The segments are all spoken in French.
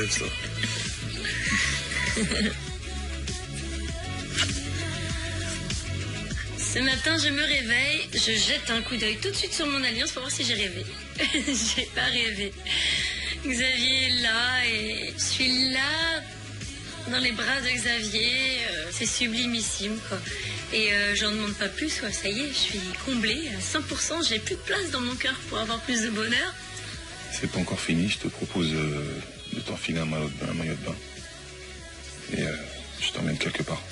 rêve, ça. Ce matin, je me réveille, je jette un coup d'œil tout de suite sur mon alliance pour voir si j'ai rêvé. J'ai pas rêvé. Xavier est là et je suis là dans les bras de Xavier. C'est sublimissime, quoi. Et j'en demande pas plus, quoi. Ça y est, je suis comblée à 100%. J'ai plus de place dans mon cœur pour avoir plus de bonheur. C'est pas encore fini, je te propose de t'enfiler un maillot de bain. Et je t'emmène quelque part.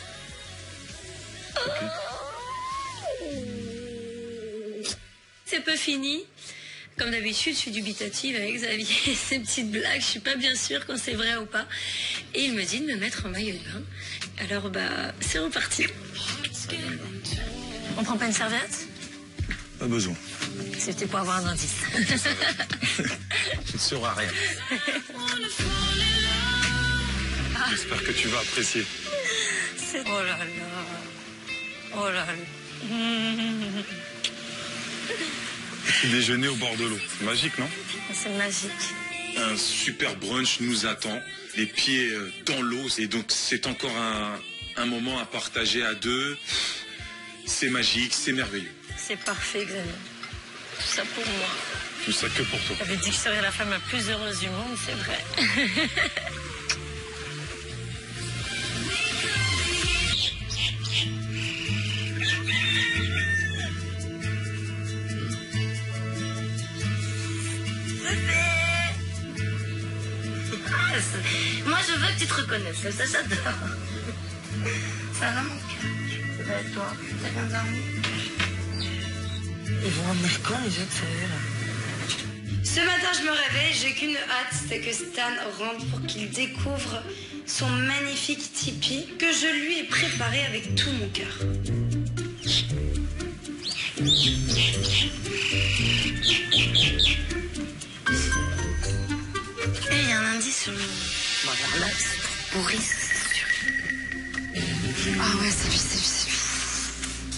Ok. C'est pas fini. Comme d'habitude, je suis dubitative avec Xavier et ses petites blagues. Je suis pas bien sûre quand c'est vrai ou pas. Et il me dit de me mettre en maillot de bain. Alors, c'est reparti. On prend pas une serviette? Pas besoin. C'était pour avoir un indice. Tu ne sauras rien. J'espère que tu vas apprécier. Oh là là. Oh là là. Petit déjeuner au bord de l'eau. C'est magique, non? C'est magique. Un super brunch nous attend, les pieds dans l'eau. Et donc, c'est encore un moment à partager à deux. C'est magique, c'est merveilleux. C'est parfait, Xavier. Tout ça pour moi. Tout ça que pour toi. J'avais dit que je serais la femme la plus heureuse du monde, c'est vrai. Moi, je veux que tu te reconnaisses, ça j'adore. Ça va, mon cœur? Ça va être toi? T'as bien dormi? Ils vont emmener quand les autres, ça y est, là? Ce matin, je me réveille, j'ai qu'une hâte, c'est que Stan rentre pour qu'il découvre son magnifique tipi que je lui ai préparé avec tout mon cœur. Et il y a un indice sur le... Bah, vers là. Boris, c'est sûr. Ah ouais, c'est lui, c'est lui, c'est lui.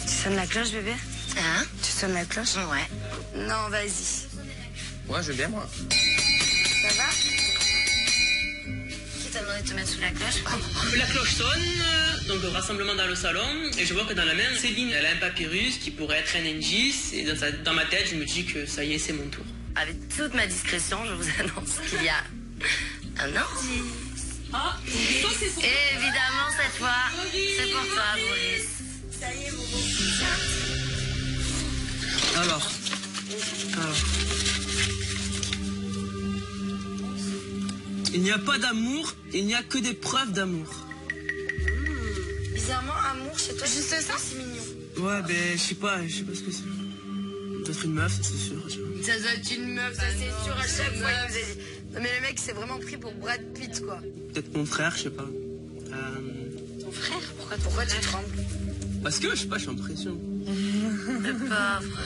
Tu sonnes la cloche, bébé? Hein? Tu sonnes la cloche? Ouais. Non, vas-y. Ouais, je veux bien, moi. Ça va? Qui t'a demandé de te mettre sous la cloche? La cloche sonne, donc rassemblement dans le salon, et je vois que dans la main, Céline, elle a un papyrus qui pourrait être un indice, et dans ma tête, je me dis que ça y est, c'est mon tour. Avec toute ma discrétion, je vous annonce qu'il y a un indice. Ah, Et évidemment, cette fois, c'est pour toi, Boris. Ça y est, Momo. Alors. Il n'y a pas d'amour, il n'y a que des preuves d'amour. Bizarrement, amour chez toi, juste ça, c'est mignon. Ouais, ben, je sais pas ce que c'est. Ça doit être une meuf, ça c'est sûr. Tu vois. Ça doit être une meuf, ça c'est sûr, à chaque fois, il nous a dit. Non, mais le mec s'est vraiment pris pour Brad Pitt, quoi. Peut-être mon frère, je sais pas. Ton frère? Pourquoi tu trembles? Parce que, je sais pas, je suis en pression. Le pauvre.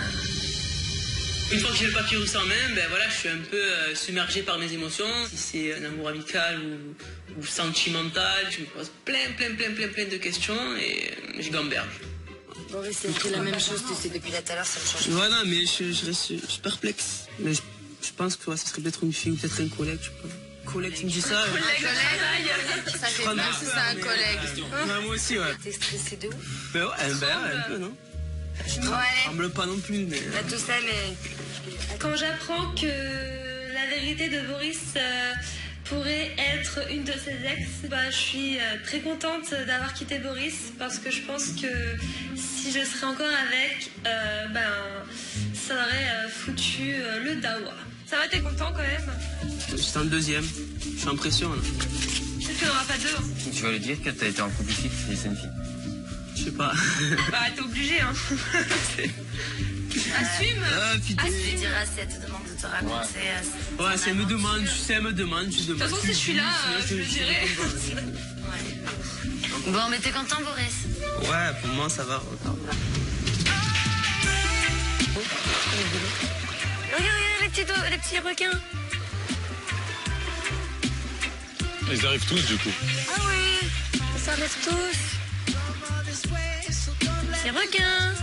Une fois que j'ai le papyrus en main, ben voilà, je suis un peu submergé par mes émotions. Si c'est un amour amical ou sentimental, je me pose plein de questions et je gamberge. Boris, c'est écrit la même chose, tu sais, depuis là tout à l'heure, ça me change. Ouais, non, mais je suis perplexe. Mais je pense que ouais, ça serait peut-être une fille ou peut-être un collègue, je sais pas. Collègue, tu me dis ça? Un collègue? Ça fait peur si c'est un collègue. Ouais, moi aussi, ouais. T'es stressé de ouf? Ben ouais, un peu, non? Bon, allez. Tremble pas non plus, mais... Pas tout ça, mais... Quand j'apprends que la vérité de Boris pourrait être une de ses ex, je suis très contente d'avoir quitté Boris parce que je pense que si je serais encore avec, ça aurait foutu le dawa. Ça va, t'es content quand même? C'est un deuxième. Je suis en pression, là. Peut-être qu'il n'y en aura pas deux. Tu vas lui dire que t'as été en couple fixe et c'est une fille. Je sais pas. T'es obligé, hein. Assume. Putain. Tu lui diras si elle te demande de te raconter. Ouais, si elle me demande, je demande. De toute façon, si je suis là, je le dirai. Bon, mais t'es content, Boris? Ouais, pour moi, ça va. Regarde les petits requins. Ils arrivent tous, du coup. Ah oui, ils s'arrêtent tous. Petits requins.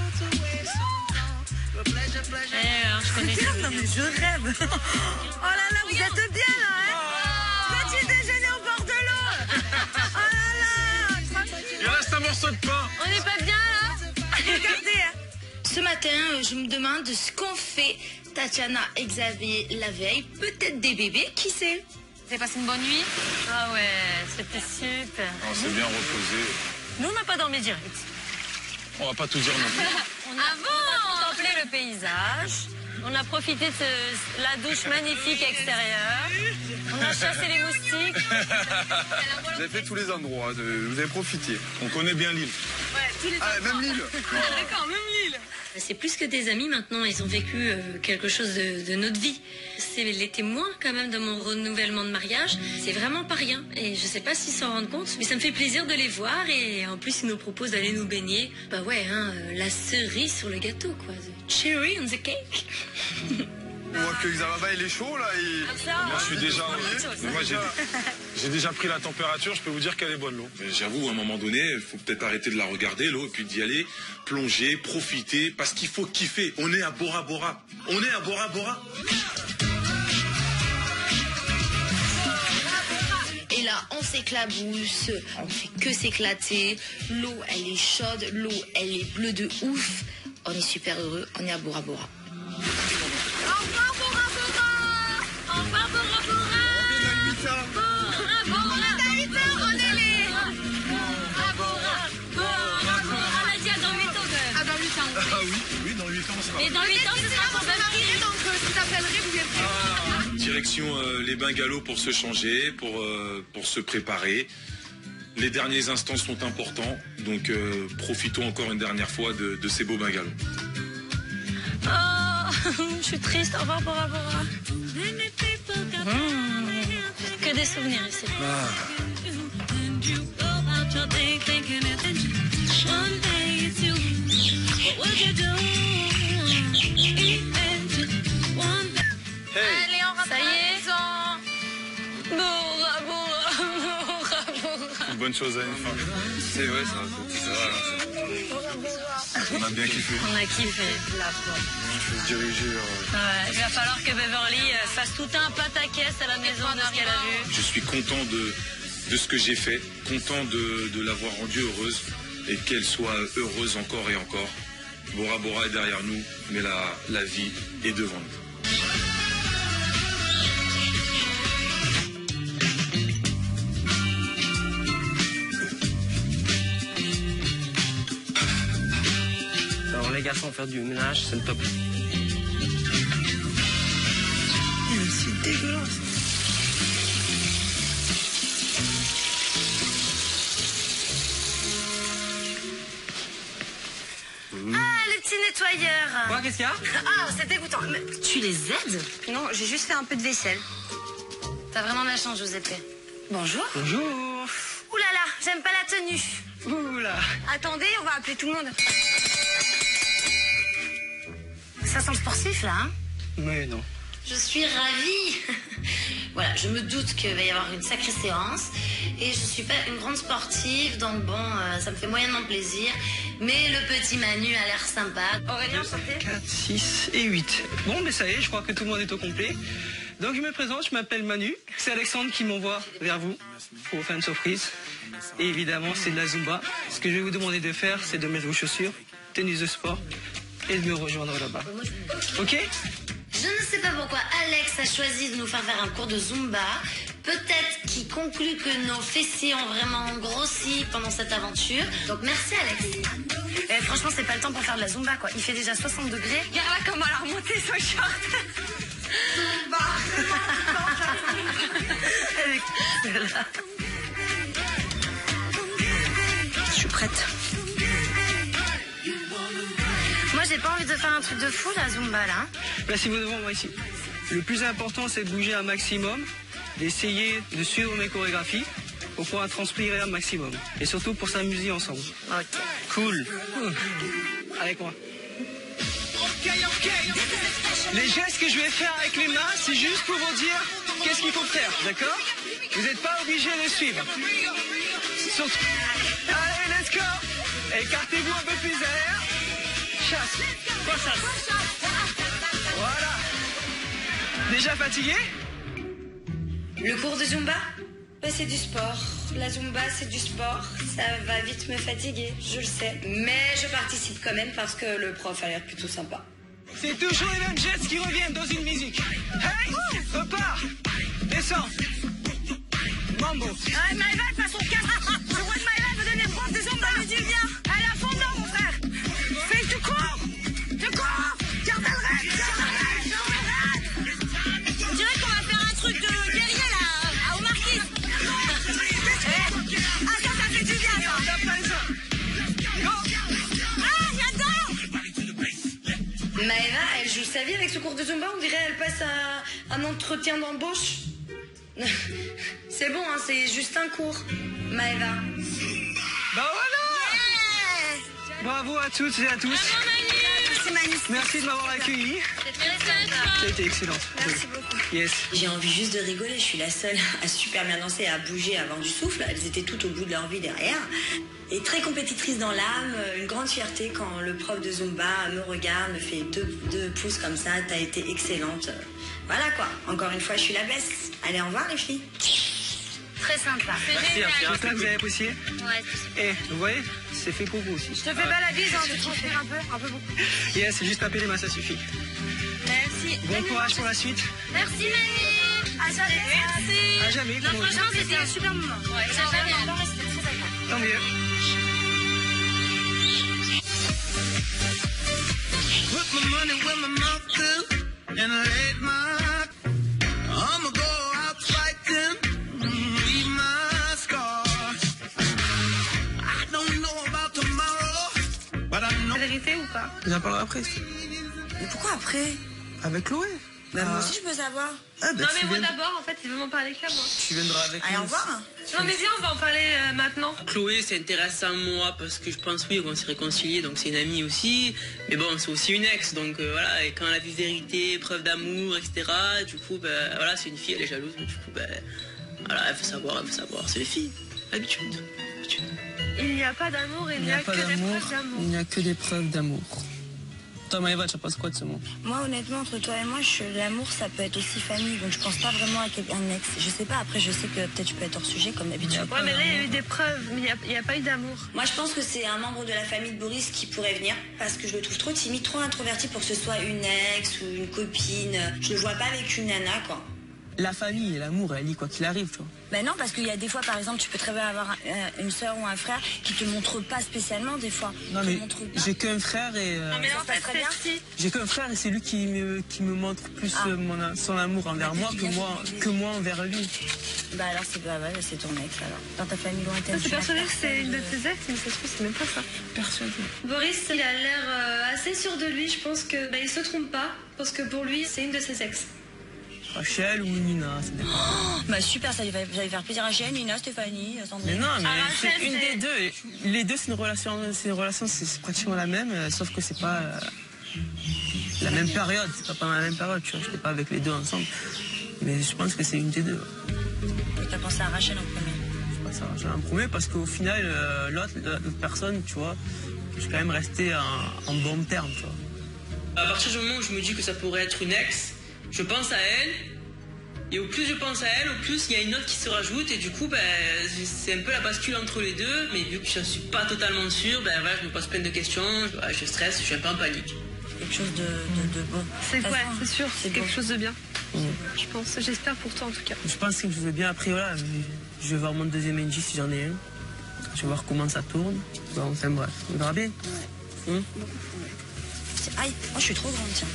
Je connais. Non, mais je rêve. Oh là là, vous êtes bien, là, hein? Petit déjeuner Ce matin, je me demande ce qu'ont fait Tatiana et Xavier la veille. Peut-être des bébés, qui sait? Vous avez passé une bonne nuit? Ah ouais, c'était super. On s'est bien reposé. Nous, on n'a pas dormi direct. On va pas tout dire non plus. On a contemplé le paysage. On a profité de la douche magnifique extérieure. On a chassé les moustiques. Vous avez fait tous les endroits, vous avez profité. On connaît bien l'île. Ouais, tous les Ah, même l'île. D'accord, même l'île. C'est plus que des amis maintenant, ils ont vécu quelque chose de notre vie. C'est les témoins quand même de mon renouvellement de mariage. C'est vraiment pas rien. Et je sais pas s'ils s'en rendent compte, mais ça me fait plaisir de les voir. Et en plus, ils nous proposent d'aller nous baigner. Bah ouais, hein, la cerise sur le gâteau, quoi. The cherry on the cake. On voit que Xavaba il est chaud là. Moi je suis déjà. Moi j'ai déjà pris la température, je peux vous dire qu'elle est bonne l'eau. J'avoue, à un moment donné, il faut peut-être arrêter de la regarder l'eau et puis d'y aller, plonger, profiter, parce qu'il faut kiffer. On est à Bora Bora. On est à Bora Bora. Et là, on s'éclabousse, on fait que s'éclater. L'eau, elle est chaude, l'eau, elle est bleue de ouf. On est super heureux, on est à Bora Bora. Au revoir, Bora Bora. Au revoir, Bora Bora. Bora Bora. On est les. Bora Bora. Bora Bora. On a dit dans 8 ans quand même. Ah, dans 8 ans. Ah oui, dans 8 ans ça va. Et dans 8 ans, ce sera pour marier, donc je t'appellerai, vous viendrez. Direction les bungalows pour se changer, pour se préparer. Les derniers instants sont importants, donc profitons encore une dernière fois de ces beaux bungalows. Oh, je suis triste. Au revoir, Bora Bora. Que des souvenirs ici. Allez, on rentre. Ça y est. Bora Bora, Bora Bora. Une bonne chose à une femme. C'est vrai, ça. On a bien kiffé. On a kiffé. Je vais se diriger. Ouais, il va falloir que Beverly fasse tout un pataquès à la maison de ce qu'elle a vu. Je suis content de ce que j'ai fait, content de l'avoir rendue heureuse et qu'elle soit heureuse encore et encore. Bora Bora est derrière nous, mais la vie est devant nous. Alors les garçons, faire du ménage, c'est le top. C'est dégueulasse. Ah, le petit nettoyeur. Quoi, qu'est-ce qu'il y a? Ah, c'est dégoûtant. Mais Tu les aides? non, j'ai juste fait un peu de vaisselle. T'as vraiment de la chance, Giuseppe. Bonjour. Bonjour. Ouh là là, j'aime pas la tenue. Oula. Attendez, on va appeler tout le monde. Ça sent sportif, là, hein? Mais non. Je suis ravie. Voilà, je me doute qu'il va y avoir une sacrée séance. Et je suis pas une grande sportive, donc bon, ça me fait moyennement plaisir. Mais le petit Manu a l'air sympa. Aurélien, santé. 4, 6 et 8. Bon, mais ça y est, je crois que tout le monde est au complet. Donc je me présente, je m'appelle Manu. C'est Alexandre qui m'envoie vers vous pour vous faire une surprise. Et évidemment, c'est de la Zumba. Ce que je vais vous demander de faire, c'est de mettre vos chaussures, tenue de sport et de me rejoindre là-bas. Ok? Je ne sais pas pourquoi Alex a choisi de nous faire un cours de Zumba. Peut-être qu'il conclut que nos fessiers ont vraiment grossi pendant cette aventure. Donc merci Alex. Franchement, c'est pas le temps pour faire de la Zumba, quoi. Il fait déjà 60 degrés. Regarde là comment elle a remonté son short. Je suis prête. Moi, j'ai pas envie de faire un truc de fou, la Zumba, là. Placez-vous devant moi ici. Le plus important, c'est de bouger un maximum, d'essayer de suivre mes chorégraphies pour pouvoir transpirer un maximum. Et surtout pour s'amuser ensemble. Ok. Cool. Avec moi. Les gestes que je vais faire avec les mains, c'est juste pour vous dire qu'est-ce qu'il faut faire, d'accord? Vous n'êtes pas obligé de suivre. Surtout... Allez, let's go! Écartez-vous un peu plus à l'air. Chasse. Quoi chasse? Voilà. Déjà fatigué? Le cours de Zumba? C'est du sport. La Zumba, c'est du sport. Ça va vite me fatiguer, je le sais. Mais je participe quand même parce que le prof a l'air plutôt sympa. C'est toujours les mêmes gestes qui reviennent dans une musique. Hey, repars, descends. Mambo. Maëva, de façon 4. Je vois que Maëva veut donner prof de Zumba. Ça lui dit bien. Elle est à fond dedans, mon frère. Fais, tu cours. Tu cours. Garde le rêve. On dirait qu'on va faire un truc de guerrier, là, à Omarquis. Ah, ça fait du bien, ça. Ah, j'adore. Maëva, elle joue sa vie avec ce cours de Zumba. On dirait elle passe un entretien d'embauche. C'est bon, hein, c'est juste un cours, Maëva. Bah voilà. Bravo à toutes et à tous. Merci de m'avoir accueilli. Ça a été excellent. Merci beaucoup. Yes. J'ai envie juste de rigoler. Je suis la seule à super bien danser, à bouger, à avoir du souffle. Elles étaient toutes au bout de leur vie derrière. Et très compétitrice dans l'âme. Une grande fierté quand le prof de Zumba me regarde, me fait deux pouces comme ça. T'as été excellente. Voilà quoi. Encore une fois, je suis la best. Allez, au revoir les filles. Très sympa. Merci. J'espère que vous avez apprécié. Ouais, Et vous voyez, c'est fait pour vous aussi. je te fais pas la bise, hein, tu transpires un peu beaucoup. Yes, juste taper les mains, ça suffit. Merci. Bon courage pour la suite. Merci Manu. À jamais. Merci. À jamais. Non, franchement, c'était un super moment. Ouais, ça va bien. C'était très agréable. Tant mieux. Put my money where my mouth is, and I laid my. I'ma go out fighting, leave my scars. I don't know about tomorrow, but I know. La vérité ou pas? J'en parlerai après. Mais pourquoi après? Avec Chloé. Bah, moi aussi, je peux savoir. Ah, bah, Non, mais moi d'abord, en fait, il veut m'en parler que moi. Tu viendras avec Allez, nous. au revoir. Non, mais viens, on va en parler maintenant. Chloé s'intéresse à moi parce que je pense, oui, qu'on s'est réconciliés, donc c'est une amie aussi. Mais bon, c'est aussi une ex, donc voilà, et quand elle a dit vérité, preuve d'amour, etc., du coup, ben voilà, c'est une fille, elle est jalouse, mais du coup, ben voilà, elle veut savoir, c'est les filles. Habitude. Il n'y a pas d'amour, il n'y a que des preuves d'amour. Il n'y a que des preuves d'amour. Toi, Maëva, tu penses quoi de ce mot? Moi, honnêtement, entre toi et moi, l'amour, ça peut être aussi famille. Donc, je pense pas vraiment à un ex. Je sais pas, après, je sais que peut-être je peux être hors sujet, comme d'habitude. Ouais, mais là, il y a eu des preuves, mais il n'y a pas eu d'amour. Moi, je pense que c'est un membre de la famille de Boris qui pourrait venir, parce que je le trouve trop timide, trop introverti pour que ce soit une ex ou une copine. Je le vois pas avec une nana, quoi. La famille et l'amour, elle dit quoi qu'il arrive, tu vois. Ben non, parce qu'il y a des fois, par exemple, tu peux très bien avoir une soeur ou un frère qui te montre pas spécialement, des fois. Non, mais j'ai qu'un frère et... Non, mais en fait, très bien. J'ai qu'un frère et c'est lui qui me montre plus son amour envers moi que moi envers lui. Bah alors, c'est ton ex, alors. Dans ta famille lointaine. Je suis persuadée que c'est une de tes ex, mais ça se trouve, c'est même pas ça. Persuadée. Boris, il a l'air assez sûr de lui. Je pense que il se trompe pas, parce que pour lui, c'est une de ses ex. Rachel ou Nina, ça dépend. Oh, bah super, ça va faire plaisir à Rachel, Nina, Stéphanie, Sandrine. Mais non, mais Rachel, c'est une des deux. Et les deux, c'est une relation, c'est pratiquement la même, sauf que c'est pas la même période. C'est pas pendant la même période, tu vois. J'étais pas avec les deux ensemble. Mais je pense que c'est une des deux. Et t'as pensé à Rachel en premier? Je pense à Rachel en premier parce qu'au final, l'autre personne, tu vois, je suis quand même resté en bon terme, tu vois. À partir du moment où je me dis que ça pourrait être une ex, je pense à elle, et au plus je pense à elle, au plus il y a une autre qui se rajoute, et du coup, c'est un peu la bascule entre les deux, mais vu que je ne suis pas totalement sûre, voilà, je me pose plein de questions, je stresse, je suis un peu en panique. Quelque chose de bon. C'est ouais, c'est sûr, c'est quelque chose de bien. Mmh. Je pense, j'espère pour toi en tout cas. Je pense que je vais bien, après voilà, je vais voir mon deuxième NJ si j'en ai un. Je vais voir comment ça tourne. Bon, enfin bref, on verra bien. Ouais. Aïe, moi je suis trop grande, tiens.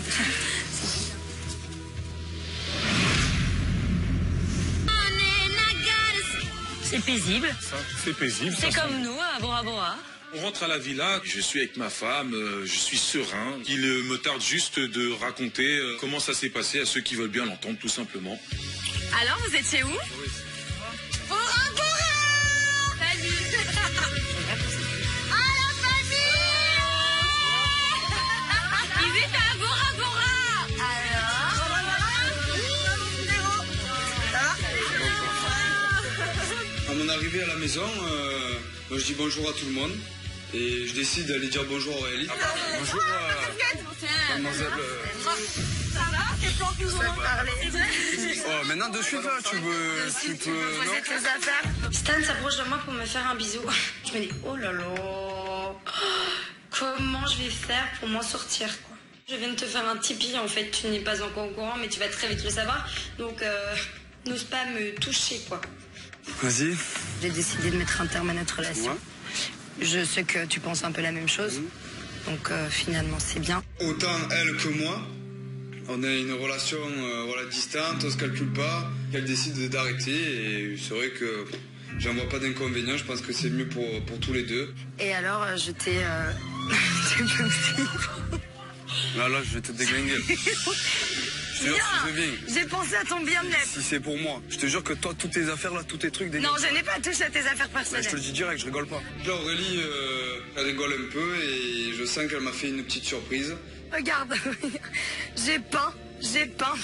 C'est paisible. C'est paisible. C'est comme nous, à Bora Bora. On rentre à la villa, je suis avec ma femme, je suis serein. Il me tarde juste de raconter comment ça s'est passé à ceux qui veulent bien l'entendre, tout simplement. Alors, vous étiez où? Bora Bora! Salut! Ah, la famille! Ils étaient à Bora Bora! À mon arrivée à la maison, moi je dis bonjour à tout le monde et je décide d'aller dire bonjour à Aurélie. Bonjour. mademoiselle. Ça va? C'est toi qui nous en parler. Oh, maintenant de suite là, tu peux. Poser tes affaires. Stan s'approche de moi pour me faire un bisou. Je me dis, oh là là, comment je vais faire pour m'en sortir, quoi. Je viens de te faire un Tipeee, en fait, tu n'es pas encore au courant, mais tu vas très vite le savoir. Donc, n'ose pas me toucher, quoi. Vas-y. J'ai décidé de mettre un terme à notre relation. Ouais. Je sais que tu penses un peu la même chose. Donc, finalement, c'est bien. Autant elle que moi, on a une relation distante, on se calcule pas. Elle décide d'arrêter et c'est vrai que j'en vois pas d'inconvénient. Je pense que c'est mieux pour tous les deux. Et alors, je t'ai... Là, je vais te déglinguer. Je te jure, si je viens. J'ai pensé à ton bien-être. Si c'est pour moi. Je te jure que toi, toutes tes affaires là, tous tes trucs... Non, je n'ai pas touché à tes affaires personnelles. Je te le dis direct, je rigole pas. Là, Aurélie, elle rigole un peu et je sens qu'elle m'a fait une petite surprise. Regarde, j'ai peint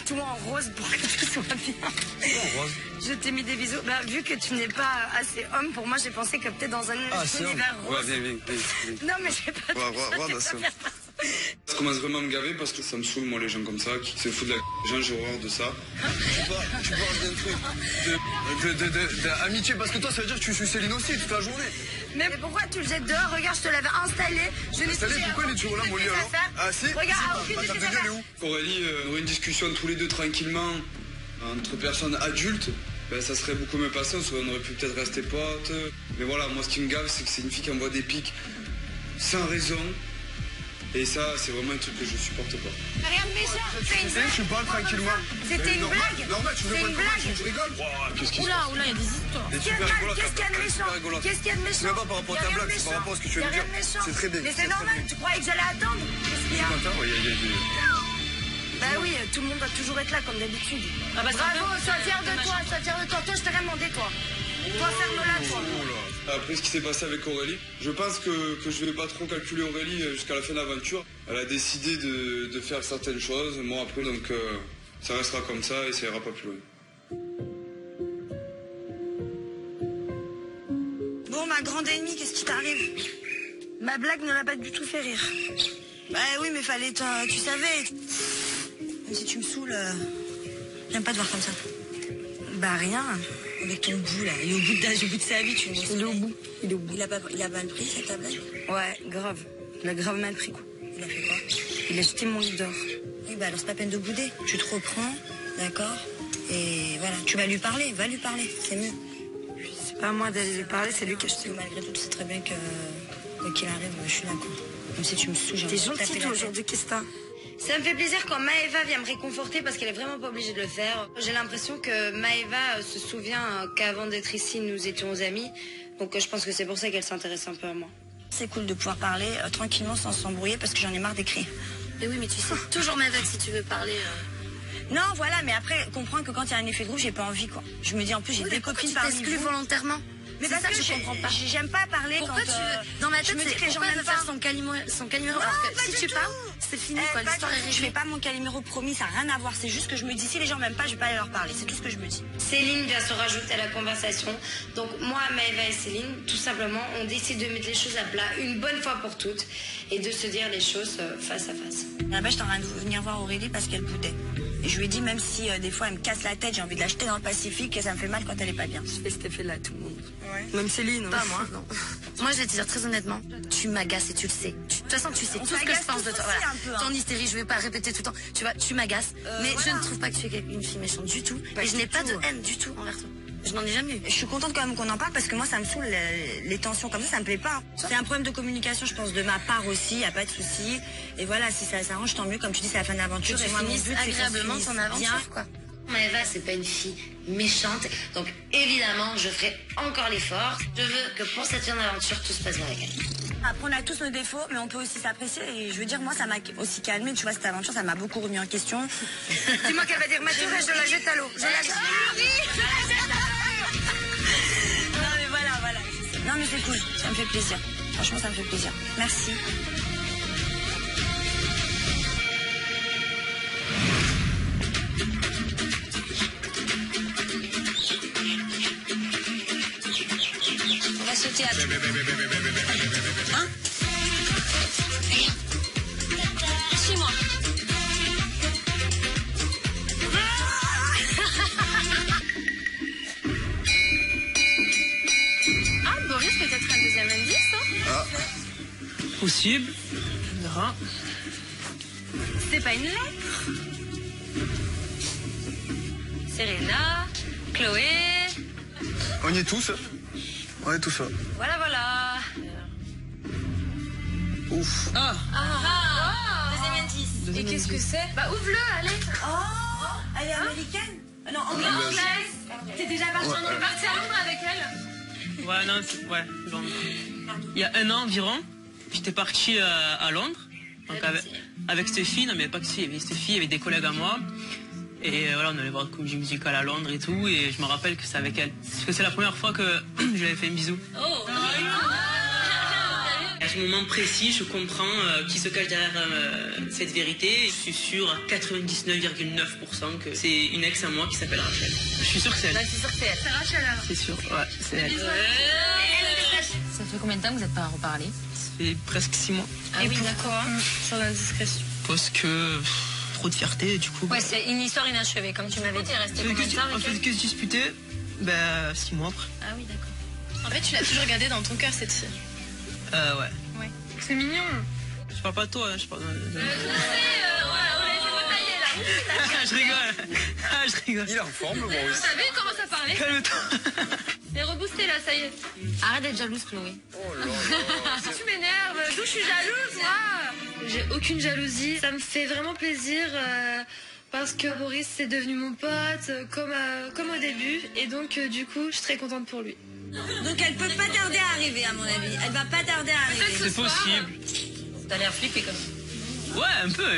tout en rose pour que tu sois bien. En rose. Je t'ai mis des bisous. Bah, vu que tu n'es pas assez homme, pour moi, j'ai pensé que peut-être dans un univers rose. Ouais, viens. Non, mais j'ai pas touché ça commence vraiment à me gaver parce que ça me saoule, moi, les gens comme ça, qui se foutent de la gens, j'ai horreur de ça. Tu parles d'un truc d'amitié, parce que toi, ça veut dire que tu suis Céline aussi toute la journée. Mais pourquoi tu le jettes dehors? Regarde, je te l'avais installé. Je n'ai installé, pourquoi il est toujours là, mon lit, alors? Ah, si? Regarde, aucune de tes affaires. Aurélie, on aurait une discussion tous les deux tranquillement, entre personnes adultes. Ben, ça serait beaucoup mieux passé, on aurait pu peut-être rester potes. Mais voilà, moi, ce qui me gave, c'est que c'est une fille qui envoie des pics sans raison. Et ça, c'est vraiment un truc que je supporte pas. Rien de méchant, c'est une blague. Je parle tranquillement. C'était une blague. Normal, tu veux pas une blague. Je rigole. Qu'est-ce qui se Oula, il y a des histoires. Qu'est-ce qu'il y a de méchant? Qu'est-ce qu'il y a de méchant? C'est pas par rapport à ta blague, c'est par rapport à ce que tu viens de dire. C'est très bien. Mais c'est normal, tu croyais que j'allais attendre? Qu'est-ce qu'il y a? Bah oui, tout le monde doit toujours être là comme d'habitude. Ah bah bravo, sois fier de toi, sois fier de toi. Toi, je t'ai rien demandé, toi. Toi, ferme-la, toi. Après ce qui s'est passé avec Aurélie, je pense que je vais pas trop calculer Aurélie jusqu'à la fin de l'aventure. Elle a décidé de faire certaines choses, moi après, donc ça restera comme ça et ça ira pas plus loin. Bon, ma grande ennemie, qu'est-ce qui t'arrive? Ma blague ne l'a pas du tout fait rire. Bah oui, mais fallait, tu savais. Même si tu me saoules, j'aime pas te voir comme ça. Bah rien. Avec ton bout là, il est au bout de sa vie, tu vois. Il est au bout. Il a mal pris cette blague? Ouais, grave. Il a grave mal pris quoi. Il a fait quoi? Il a jeté mon livre d'or. Oui, bah alors c'est pas peine de bouder. Tu te reprends, d'accord? Et voilà, tu vas lui parler, c'est mieux. C'est pas à moi d'aller lui parler, c'est lui qui a jeté. Malgré tout, tu sais très bien que quoi qu'il arrive, je suis là quoi. Même si tu me saoules. T'es gentil toi aujourd'hui, qu'est-ce que t'as? Ça me fait plaisir quand Maëva vient me réconforter parce qu'elle est vraiment pas obligée de le faire. J'ai l'impression que Maëva se souvient qu'avant d'être ici, nous étions amis. Donc je pense que c'est pour ça qu'elle s'intéresse un peu à moi. C'est cool de pouvoir parler tranquillement sans s'embrouiller parce que j'en ai marre d'écrire. Mais oui, mais tu sais toujours Maëva si tu veux parler. Non, voilà, mais après, comprends que quand il y a un effet de groupe, j'ai pas envie quoi. Je me dis en plus, j'ai des copines parmi vous. Tu t'exclus volontairement. Mais parce que je comprends pas. J'aime pas parler pourquoi quand... tu veux... Dans ma tête, c'est que les gens veulent faire son calimero. Alors que si tu parles, c'est fini quoi, l'histoire est réglée. Je fais pas mon calimero promis, ça n'a rien à voir. C'est juste que je me dis, si les gens m'aiment pas, je vais pas aller leur parler. C'est tout ce que je me dis. Céline vient se rajouter à la conversation. Donc moi, Maëva et Céline, tout simplement, on décide de mettre les choses à plat une bonne fois pour toutes et de se dire les choses face à face. Là-bas, j'étais en train de venir voir Aurélie parce qu'elle boudait. Et je lui ai dit, même si des fois elle me casse la tête, j'ai envie de l'acheter dans le Pacifique et ça me fait mal quand elle est pas bien. Je fais cet effet-là à tout le monde. Ouais. Même Céline. Pas moi, non. Moi, je vais te dire très honnêtement, tu m'agaces et tu le sais. De toute façon, tu sais tout ce que je pense de toi. Voilà. Ton hystérie, je vais pas répéter tout le temps. Tu vois, tu m'agaces. Mais voilà. Je ne trouve pas que tu es une fille méchante du tout. Et je n'ai pas de haine du tout envers toi. Je n'en ai jamais eu. Je suis contente quand même qu'on en parle parce que moi, ça me saoule les tensions comme ça me plaît pas. C'est un problème de communication, je pense, de ma part aussi. Y a pas de souci. Et voilà, si ça s'arrange, tant mieux. Comme tu dis, c'est la fin de l'aventure. Et moi, mon but, agréablement ton aventure, quoi. Maëva, c'est pas une fille méchante, donc évidemment, je ferai encore l'effort. Je veux que pour cette fin d'aventure, tout se passe bien avec elle. Après, on a tous nos défauts, mais on peut aussi s'apprécier. Et je veux dire, moi, ça m'a aussi calmé. Tu vois, cette aventure, ça m'a beaucoup remis en question. Dis-moi qu'elle va dire Mathieu, je la jette à l'eau. Je la jette à l'eau. Non, mais voilà. Non, mais c'est cool. Ça me fait plaisir. Franchement, ça me fait plaisir. Merci. On va sauter à tout. Hein? Suis-moi. possible. On verra. C'est pas une lettre? Serena, Chloé. On y est tous. On est tous là. Voilà, voilà. Ouf. Deuxième indice. Et qu'est-ce que c'est? Bah ouvre-le, allez. Oh, elle est américaine? Non, anglaise. T'es déjà parti à Londres avec elle? Ouais, non, ouais, Londres. Il y a 1 an environ, j'étais parti à Londres. Donc avec Stéphie, non mais pas que Stéphie, il y avait Stéphie, il y avait des collègues à moi. Et voilà, on allait voir une comédie musicale à Londres et tout. Et je me rappelle que c'est avec elle. Parce que c'est la première fois que je lui avais fait un bisou. Oh. À ce moment précis, je comprends qui se cache derrière cette vérité. Je suis sûr à 99,9% que c'est une ex à moi qui s'appelle Rachel. Je suis sûr que c'est elle. Je suis sûre que c'est elle. C'est Rachel alors. C'est sûr, ouais, c'est elle. Ça fait combien de temps que vous n'êtes pas reparlé? Ça fait presque 6 mois. Ah oui, d'accord. Sans indiscrétion. Parce que trop de fierté, du coup. Ouais, c'est une histoire inachevée, comme tu m'avais dit. Resté combien de temps En avec fait, elle? que se disputer, ben 6 mois après. Ah oui, d'accord. En fait, tu l'as toujours gardée dans ton cœur, cette fille. Ouais. Ouais. C'est mignon. Je parle pas de toi, hein, je parle de... Je rigole. Je rigole. Il est en forme, le Maurice. T'as vu comment ça parlait? Calme-toi. C'est reboosté là, ça y est. Arrête d'être jalouse, Chloé. Oh là là. Tu m'énerves. D'où je suis jalouse, moi? J'ai aucune jalousie. Ça me fait vraiment plaisir parce que Boris c'est devenu mon pote comme au début. Et donc, du coup, je suis très contente pour lui. Donc elle peut pas tarder à arriver, à mon avis. Elle va pas tarder à arriver. C'est possible. T'as l'air flippé comme ça. Ouais, un peu.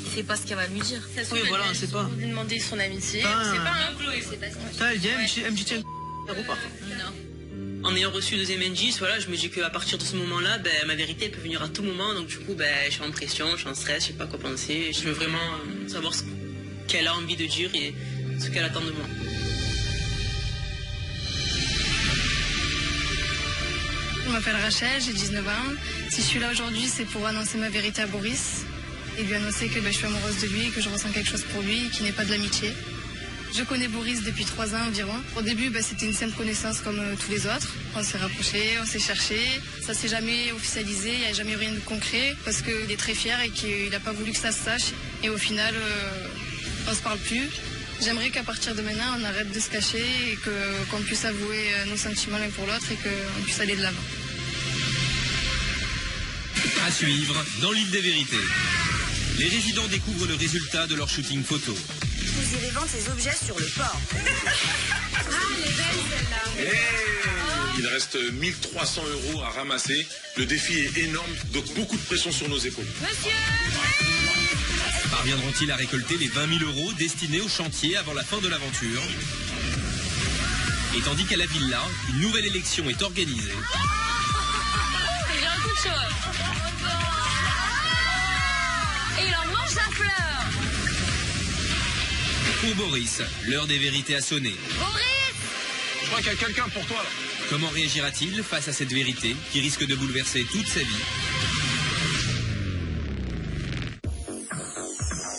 Il sait pas ce qu'elle va lui dire. Oui, voilà, on sait pas. Lui demander son amitié. Ah. C'est pas un Chloé, c'est pas ça. Putain, elle dit, elle me dit, tiens, repart. En ayant reçu le deuxième indice, voilà, je me dis qu'à partir de ce moment-là, ben, ma vérité peut venir à tout moment. Donc du coup, ben, je suis en pression, je suis en stress, je sais pas quoi penser. Je veux vraiment savoir ce qu'elle a envie de dire et ce qu'elle attend de moi. Je m'appelle Rachel, j'ai 19 ans. Si je suis là aujourd'hui, c'est pour annoncer ma vérité à Boris et lui annoncer que je suis amoureuse de lui, que je ressens quelque chose pour lui, qui n'est pas de l'amitié. Je connais Boris depuis 3 ans environ. Au début, c'était une simple connaissance comme tous les autres. On s'est rapprochés, on s'est cherchés. Ça s'est jamais officialisé, il n'y a jamais eu rien de concret parce qu'il est très fier et qu'il n'a pas voulu que ça se sache. Et au final, on se parle plus. J'aimerais qu'à partir de maintenant, on arrête de se cacher et qu'on puisse avouer nos sentiments l'un pour l'autre et qu'on puisse aller de l'avant. À suivre dans l'île des vérités. Les résidents découvrent le résultat de leur shooting photo. Vous irez vendre ces objets sur le port. Ah, elle est belle celle-là. Il reste 1300 € à ramasser. Le défi est énorme, donc beaucoup de pression sur nos épaules. Monsieur! Parviendront-ils à récolter les 20 000 € destinés au chantier avant la fin de l'aventure? Et tandis qu'à la villa, une nouvelle élection est organisée. J'ai un coup de chaud. Et il en mange la fleur. Pour Boris, l'heure des vérités a sonné. Boris! Je crois qu'il y a quelqu'un pour toi là. Comment réagira-t-il face à cette vérité qui risque de bouleverser toute sa vie?